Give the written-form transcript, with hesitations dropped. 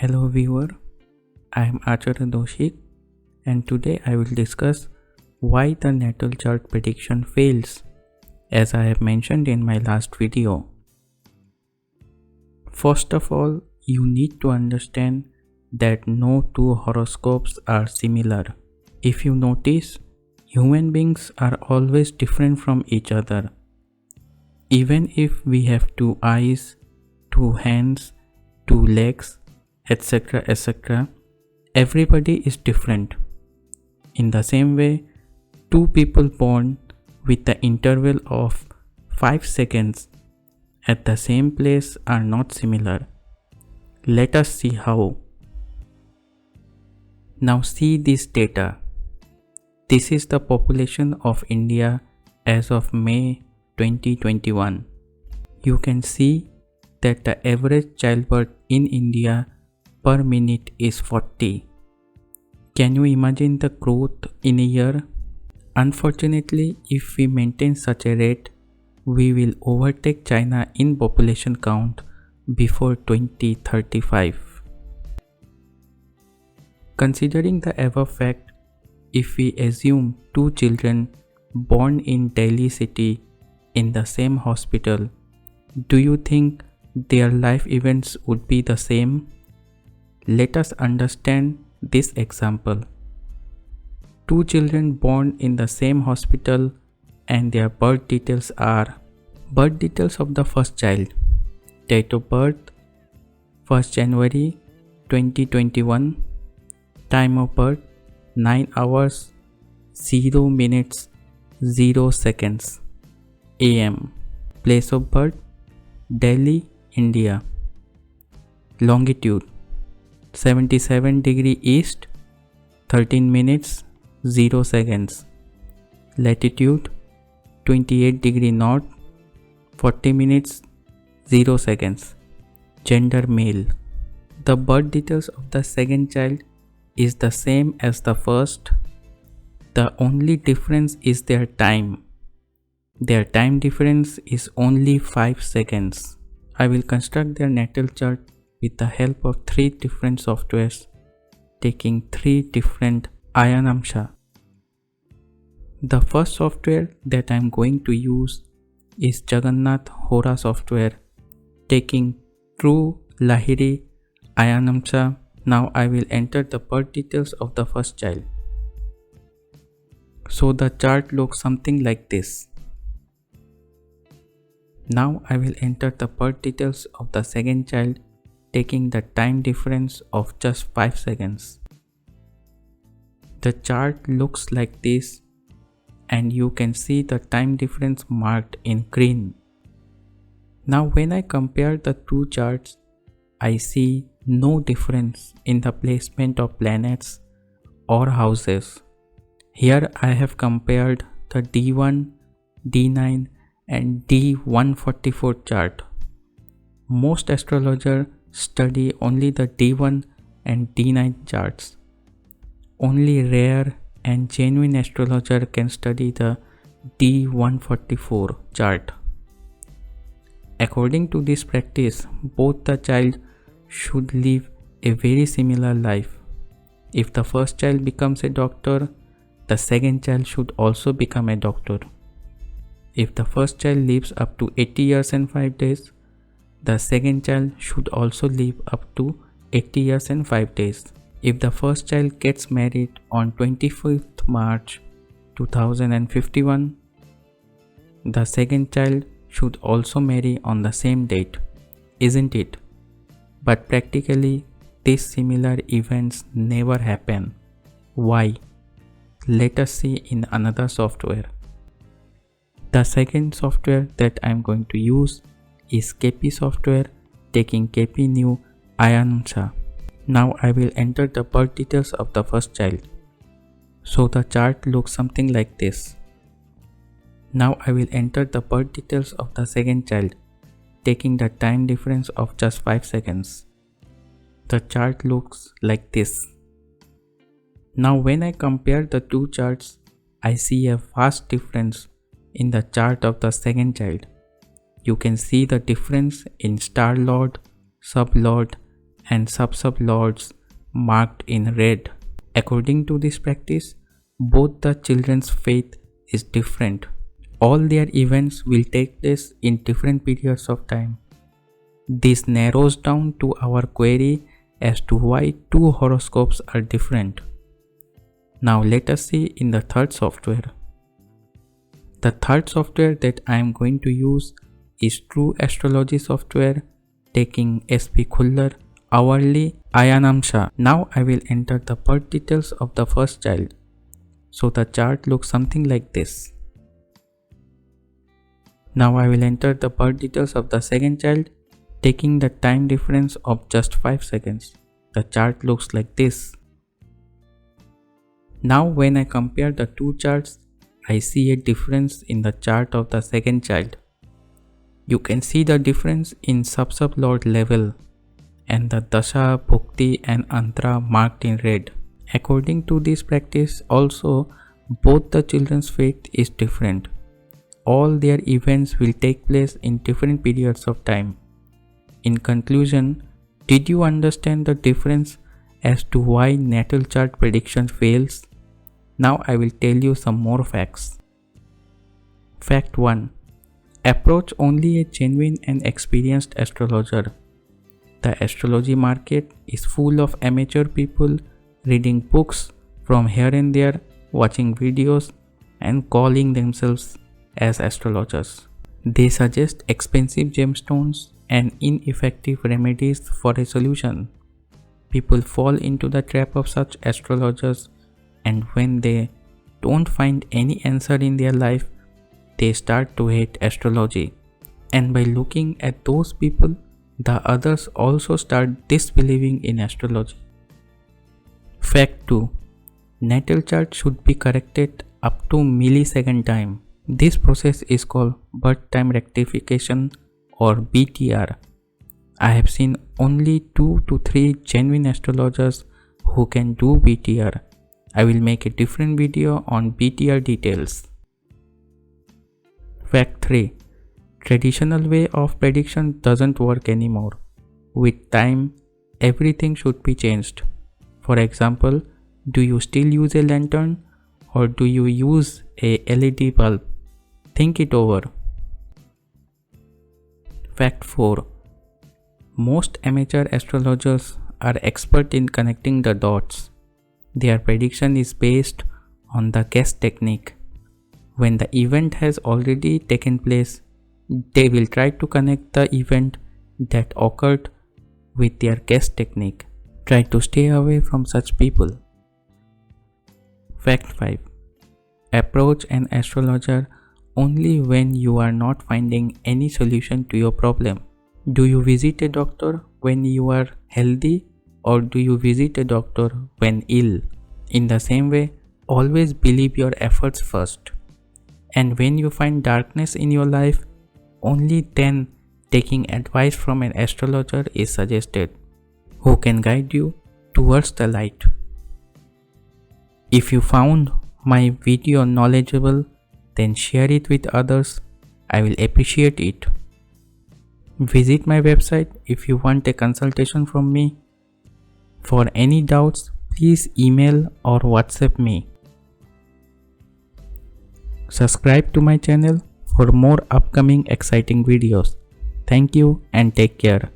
Hello viewer, I am Acharya Doshik and today I will discuss why the natal chart prediction fails, as I have mentioned in my last video. First of all, you need to understand that no two horoscopes are similar. If you notice, human beings are always different from each other. Even if we have two eyes, two hands, two legs, etc., everybody is different. In the same way, two people born with the interval of 5 seconds at the same place are not similar. Let us see how. Now see this data. This is the population of India as of May 2021. You can see that the average childbirth in India per minute is 40. Can you imagine the growth in a year? Unfortunately, if we maintain such a rate, we will overtake China in population count before 2035. Considering the above fact, if we assume two children born in Delhi city in the same hospital, do you think their life events would be the same? Let us understand this example. Two children born in the same hospital and their birth details are: birth details of the first child, date of birth 1st January 2021, time of birth 9 hours 0 minutes 0 seconds AM, place of birth Delhi, India, longitude 77 degree east 13 minutes 0 seconds, latitude 28 degree north 40 minutes 0 seconds, gender male. The birth details of the second child is the same as the first. The only difference is their time. Their time difference is only 5 seconds. I will construct their natal chart with the help of 3 different softwares, taking 3 different Ayanamsha. The first software that I am going to use is Jagannath Hora software, taking true Lahiri Ayanamsha. Now I will enter the birth details of the first child. So the chart looks something like this. Now I will enter the birth details of the second child, taking the time difference of just 5 seconds. The chart looks like this, and you can see the time difference marked in green. Now when I compare the two charts, I see no difference in the placement of planets or houses. Here I have compared the D1, D9 and D144 chart. Most astrologers study only the D1 and D9 charts. Only rare and genuine astrologer can study the D144 chart. According to this practice, both the child should live a very similar life. If the first child becomes a doctor, the second child should also become a doctor. If the first child lives up to 80 years and 5 days, the second child should also live up to 80 years and 5 days. If the first child gets married on 25th March 2051, the second child should also marry on the same date, isn't it? But practically, these similar events never happen. Why? Let us see in another software. The second software that I am going to use is KP software, taking KP new Ayanamsha. Now I will enter the birth details of the first child. So the chart looks something like this. Now I will enter the birth details of the second child, taking the time difference of just 5 seconds. The chart looks like this. Now when I compare the two charts, I see a vast difference in the chart of the second child. You can see the difference in star lord, sub lord and sub-lords marked in red. According to this practice, both the children's faith is different. All their events will take place in different periods of time. This narrows down to our query as to why two horoscopes are different. Now let us see in the third software. The third software that I am going to use is True Astrology software taking SP Khullar, hourly Ayanamsha. Now I will enter the birth details of the first child. So the chart looks something like this. Now I will enter the birth details of the second child taking the time difference of just 5 seconds. The chart looks like this. Now when I compare the two charts, I see a difference in the chart of the second child. You can see the difference in sub-lord level and the Dasha, Bhukti and Antara marked in red. According to this practice also, both the children's fate is different. All their events will take place in different periods of time. In conclusion, did you understand the difference as to why natal chart prediction fails? Now I will tell you some more facts. Fact 1. Approach only a genuine and experienced astrologer. The astrology market is full of amateur people reading books from here and there, watching videos and calling themselves as astrologers. They suggest expensive gemstones and ineffective remedies for a solution. People fall into the trap of such astrologers, and when they don't find any answer in their life, they start to hate astrology. And by looking at those people, the others also start disbelieving in astrology. Fact 2. Natal chart should be corrected up to millisecond time. This process is called birth time rectification or BTR. I have seen only 2 to 3 genuine astrologers who can do BTR. I will make a different video on BTR details. Fact 3. Traditional way of prediction doesn't work anymore. With time, everything should be changed. For example, do you still use a lantern or do you use a LED bulb? Think it over. Fact 4. Most amateur astrologers are expert in connecting the dots. Their prediction is based on the guess technique. When the event has already taken place, they will try to connect the event that occurred with their guess technique. Try to stay away from such people. Fact 5. Approach an astrologer only when you are not finding any solution to your problem. Do you visit a doctor when you are healthy or do you visit a doctor when ill? In the same way, always believe your efforts first. And when you find darkness in your life, only then taking advice from an astrologer is suggested, who can guide you towards the light. If you found my video knowledgeable, then share it with others. I will appreciate it. Visit my website if you want a consultation from me. For any doubts, please email or WhatsApp me. Subscribe to my channel for more upcoming exciting videos. Thank you and take care.